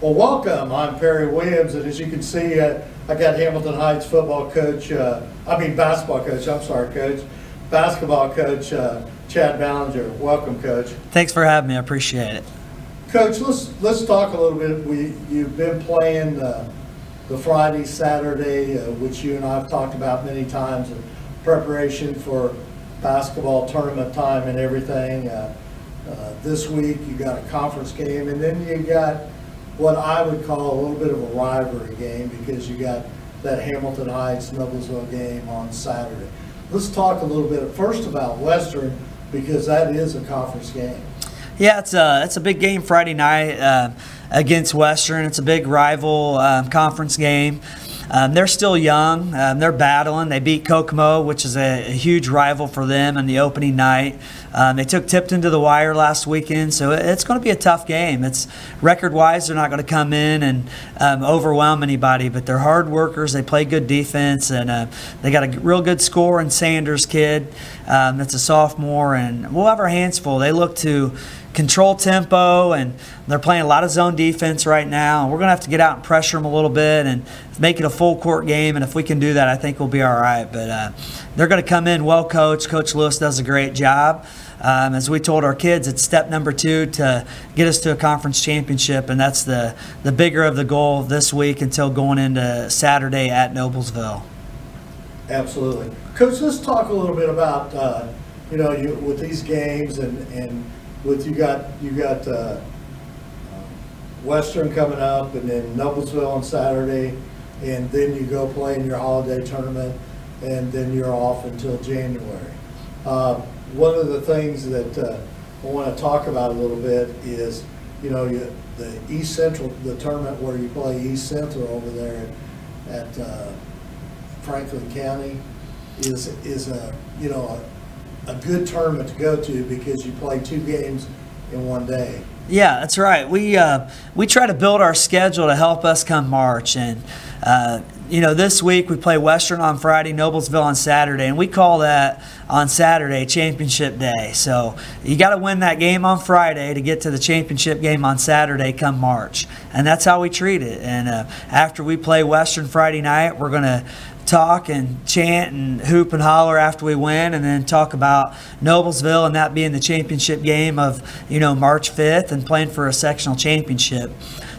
Well, welcome. I'm Perry Williams, and as you can see, I got Hamilton Heights football coach, basketball coach, I'm sorry, coach, basketball coach, Chad Ballenger. Welcome, Coach. Thanks for having me. I appreciate it. Coach, let's talk a little bit. You've been playing the Friday, Saturday, which you and I have talked about many times, in preparation for basketball tournament time and everything. This week you got a conference game, and then you got what I would call a little bit of a rivalry game because you got that Hamilton Heights Noblesville game on Saturday. Let's talk a little bit first about Western, because that is a conference game. Yeah, it's a big game Friday night against Western. It's a big rival conference game. They're still young. They're battling. They beat Kokomo, which is a huge rival for them in the opening night. They took Tipton to the wire last weekend, so it's going to be a tough game. It's record-wise, they're not going to come in and overwhelm anybody, but they're hard workers. They play good defense, and they got a real good scorer in Sanders kid that's a sophomore, and we'll have our hands full. They look to control tempo, and they're playing a lot of zone defense right now. We're going to have to get out and pressure them a little bit and make it a full court game, and if we can do that, I think we'll be all right. But they're going to come in well coached. Coach Lewis does a great job. As we told our kids, it's step number 2 to get us to a conference championship, and that's the bigger of the goal this week until going into Saturday at Noblesville. Absolutely. Coach, let's talk a little bit about, with these games and with you got Western coming up, and then Noblesville on Saturday, and then you go play in your holiday tournament, and then you're off until January. One of the things that I want to talk about a little bit is, the East Central, the tournament where you play East Central over there at Franklin County is a good tournament to go to because you play 2 games in one day. Yeah, that's right. We try to build our schedule to help us come March, and this week we play Western on Friday, Noblesville on Saturday, and we call that on Saturday Championship Day. So you got to win that game on Friday to get to the championship game on Saturday come March, and that's how we treat it. And after we play Western Friday night, we're going to talk and chant and hoop and holler after we win, and then talk about Noblesville and that being the championship game of March 5th and playing for a sectional championship.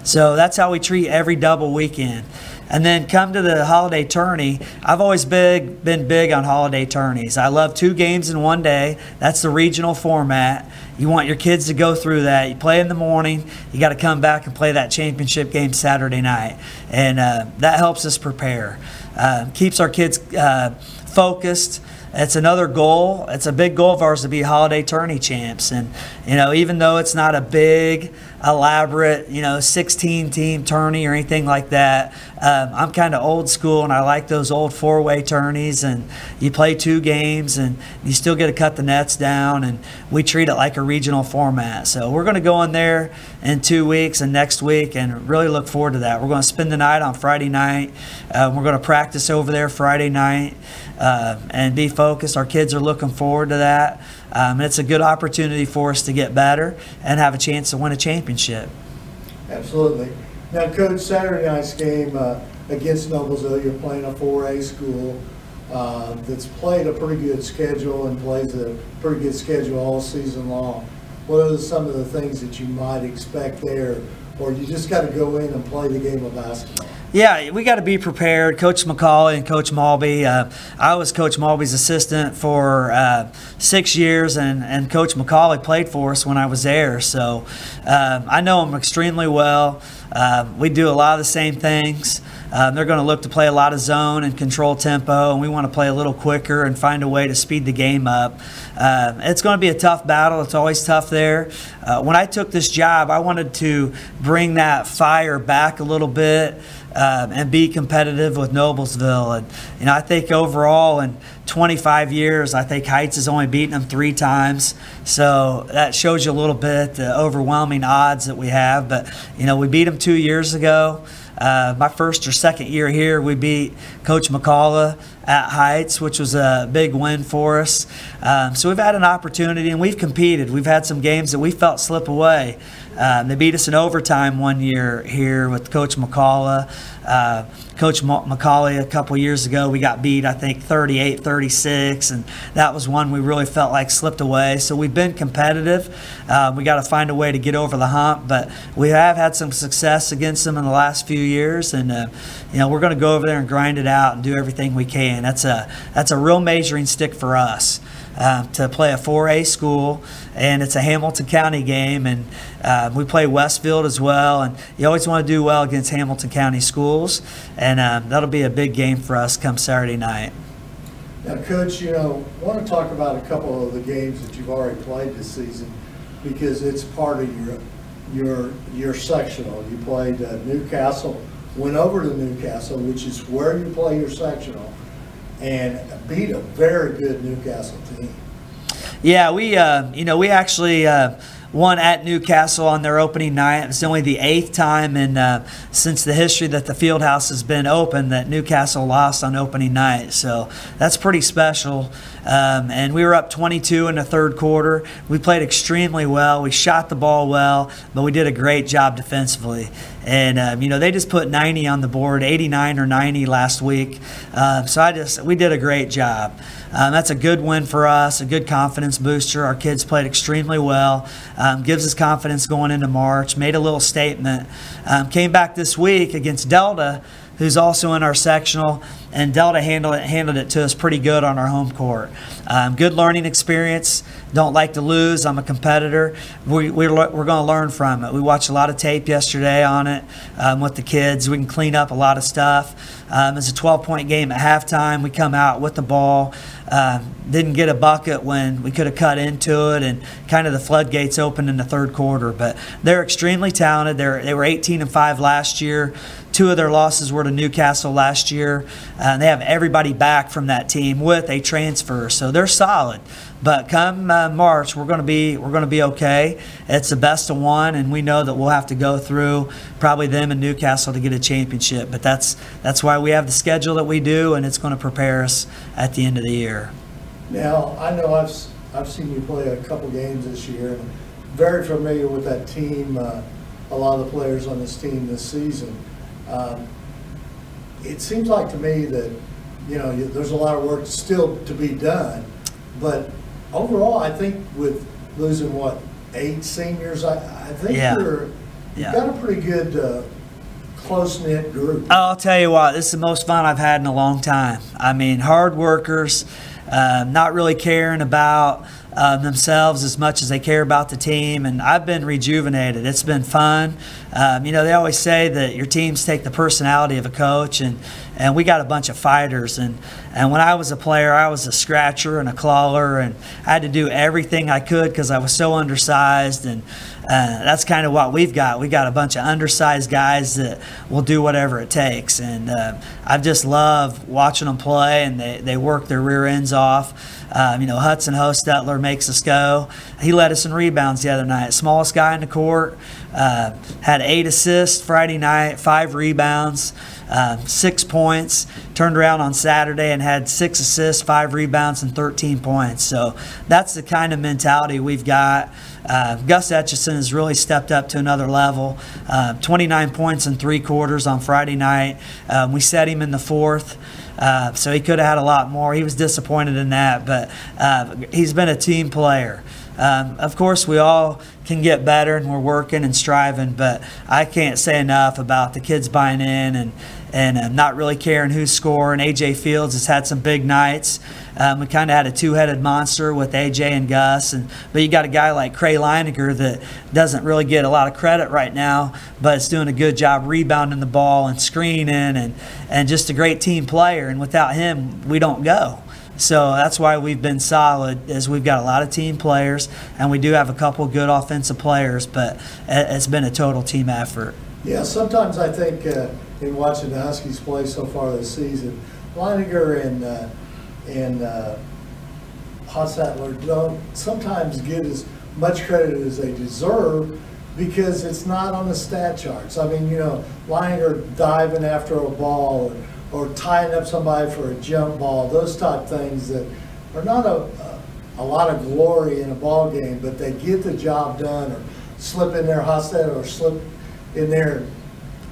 So that's how we treat every double weekend. And then come to the holiday tourney. I've always been big on holiday tourneys. I love 2 games in one day. That's the regional format. You want your kids to go through that. You play in the morning. You got to come back and play that championship game Saturday night. And that helps us prepare. Keeps our kids focused. It's another goal. It's a big goal of ours to be holiday tourney champs. And, even though it's not a big, elaborate, 16-team tourney or anything like that, I'm kind of old school, and I like those old 4-way tourneys. And you play 2 games, and you still get to cut the nets down, and we treat it like a regional format. So we're going to go in there in 2 weeks and next week and really look forward to that. We're going to spend the night on Friday night. We're going to practice over there Friday night and be focused. Our kids are looking forward to that. It's a good opportunity for us to get better and have a chance to win a championship. Absolutely. Now, Coach, Saturday night's game against Noblesville, you're playing a 4A school that's played a pretty good schedule and plays a pretty good schedule all season long. What are some of the things that you might expect there, or you just got to go in and play the game of basketball? Yeah, we got to be prepared. Coach McCauley and Coach Malby. I was Coach Malby's assistant for 6 years, and Coach McCauley played for us when I was there. So I know him extremely well. We do a lot of the same things. They're going to look to play a lot of zone and control tempo, and we want to play a little quicker and find a way to speed the game up. It's going to be a tough battle. It's always tough there. When I took this job, I wanted to bring that fire back a little bit and be competitive with Noblesville. And I think overall in 25 years, I think Heights has only beaten them 3 times. So that shows you a little bit the overwhelming odds that we have. But we beat them 2 years ago. My first or second year here, we beat Coach McCullough at Heights, which was a big win for us. So we've had an opportunity, and we've competed. We've had some games that we felt slip away. They beat us in overtime one year here with Coach McCullough. Coach McCauley a couple years ago, we got beat, I think, 38-36, and that was one we really felt like slipped away. So we've been competitive. We got to find a way to get over the hump, but we have had some success against them in the last few years, and we're going to go over there and grind it out and do everything we can. That's a real measuring stick for us. To play a 4A school, and it's a Hamilton County game, and we play Westfield as well, and you always want to do well against Hamilton County schools, and that'll be a big game for us come Saturday night. Now, Coach, I want to talk about a couple of the games that you've already played this season, because it's part of your sectional. You played Newcastle, went over to Newcastle, which is where you play your sectional, and beat a very good Newcastle team. Yeah, we actually won at Newcastle on their opening night. It's only the 8th time since the history that the Fieldhouse has been open that Newcastle lost on opening night. So that's pretty special. And we were up 22 in the third quarter. We played extremely well. We shot the ball well, but we did a great job defensively. And they just put 90 on the board, 89 or 90 last week. So we did a great job. That's a good win for us, a good confidence booster. Our kids played extremely well. Gives us confidence going into March. Made a little statement. Came back this week against Delta, who's also in our sectional, and Delta handled it to us pretty good on our home court. Good learning experience. Don't like to lose. I'm a competitor. We're going to learn from it. We watched a lot of tape yesterday on it with the kids. We can clean up a lot of stuff. It's a 12-point game at halftime. We come out with the ball. Didn't get a bucket when we could have cut into it, and kind of the floodgates opened in the third quarter. But they're extremely talented. They were 18-5 last year. 2 of their losses were to Newcastle last year. They have everybody back from that team with a transfer, so they're solid. But come March, we're going to be okay. It's the best of one, and we know that we'll have to go through probably them and Newcastle to get a championship. But that's why we have the schedule that we do, and it's going to prepare us at the end of the year. Now, I know I've seen you play a couple games this year, and very familiar with that team. A lot of the players on this team this season. It seems like to me that there's a lot of work still to be done, but overall, I think with losing 8 seniors, I think you've got a pretty good close-knit group. I'll tell you what, this is the most fun I've had in a long time. I mean, hard workers, not really caring about themselves as much as they care about the team, and I've been rejuvenated. It's been fun. They always say that your teams take the personality of a coach, and we got a bunch of fighters. And when I was a player, I was a scratcher and a clawer, and I had to do everything I could because I was so undersized. And that's kind of what we've got. We got a bunch of undersized guys that will do whatever it takes. And I just love watching them play, and they work their rear ends off. Hudson Hostetler makes us go. He led us in rebounds the other night. Smallest guy in the court. Had 8 assists Friday night, 5 rebounds, 6 points. Turned around on Saturday and had 6 assists, 5 rebounds, and 13 points. So that's the kind of mentality we've got. Gus Etchison has really stepped up to another level. 29 points in 3 quarters on Friday night. We set him in the 4th. So he could have had a lot more. He was disappointed in that, but he's been a team player. Of course, we all can get better, and we're working and striving, but I can't say enough about the kids buying in and not really caring who's scoring. A.J. Fields has had some big nights. We kind of had a 2-headed monster with A.J. and Gus, but you got a guy like Cray Leininger that doesn't really get a lot of credit right now, but is doing a good job rebounding the ball and screening and just a great team player, and without him, we don't go. So that's why we've been solid, is we've got a lot of team players, and we do have a couple good offensive players, but it's been a total team effort. Yeah, sometimes I think in watching the Huskies play so far this season, Leininger and Hostetler don't sometimes get as much credit as they deserve because it's not on the stat charts. I mean, Leininger diving after a ball or tying up somebody for a jump ball, those type things that are not a lot of glory in a ball game, but they get the job done, or slip in there hostile, or slip in there and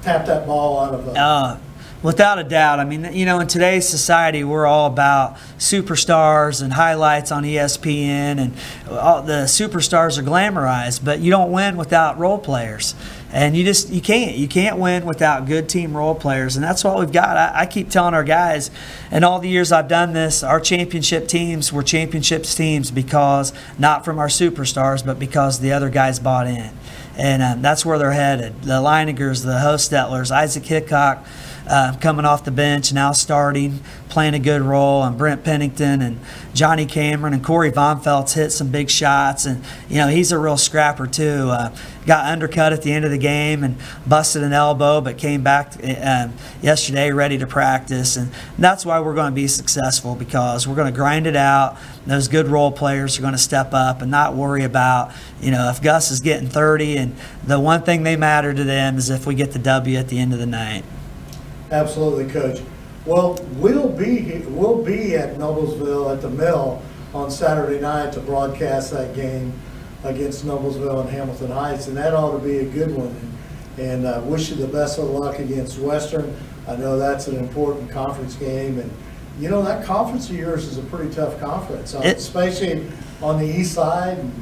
tap that ball out of a... Without a doubt. I mean, you know, in today's society, we're all about superstars and highlights on ESPN, and all the superstars are glamorized, but you don't win without role players. And you can't win without good team role players, and that's what we've got. I keep telling our guys, in all the years I've done this, our championship teams were championships teams because, not from our superstars, but because the other guys bought in. And that's where they're headed. The Leiningers, the Hostetlers, Isaac Hickok, coming off the bench, now starting, playing a good role, and Brent Pennington and Johnny Cameron and Corey Von Felt's hit some big shots, and you know, he's a real scrapper too. Got undercut at the end of the game and busted an elbow, but came back yesterday ready to practice, and that's why we're going to be successful, because we're going to grind it out. Those good role players are going to step up and not worry about, you know, if Gus is getting 30, and the one thing they matter to them is if we get the W at the end of the night. Absolutely, Coach. Well, we'll be at Noblesville at the Mill on Saturday night to broadcast that game against Noblesville and Hamilton Heights, and that ought to be a good one. And wish you the best of luck against Western. I know that's an important conference game, and you know, that conference of yours is a pretty tough conference, especially on the east side. And,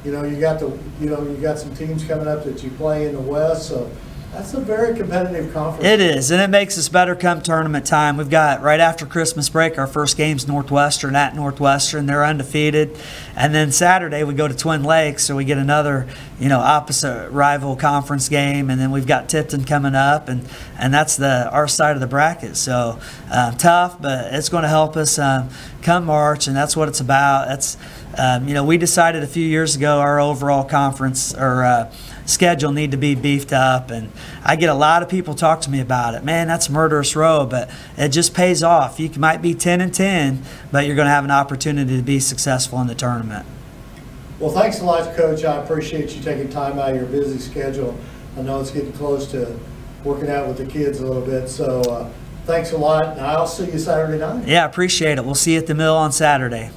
you know, you got some teams coming up that you play in the West, so that's a very competitive conference. It is, and it makes us better come tournament time. We've got, right after Christmas break, our first game's Northwestern at Northwestern. They're undefeated. And then Saturday we go to Twin Lakes, so we get another, you know, opposite rival conference game. And then we've got Tipton coming up, and that's our side of the bracket. So tough, but it's going to help us come March, and that's what it's about. That's you know, we decided a few years ago our overall conference schedule need to be beefed up, and I get a lot of people talk to me about it. Man, that's a murderous row, but it just pays off. You might be 10-10, but you're going to have an opportunity to be successful in the tournament. Well, thanks a lot, Coach. I appreciate you taking time out of your busy schedule. I know it's getting close to working out with the kids a little bit, so thanks a lot, and I'll see you Saturday night. Yeah, appreciate it. We'll see you at the Mill on Saturday.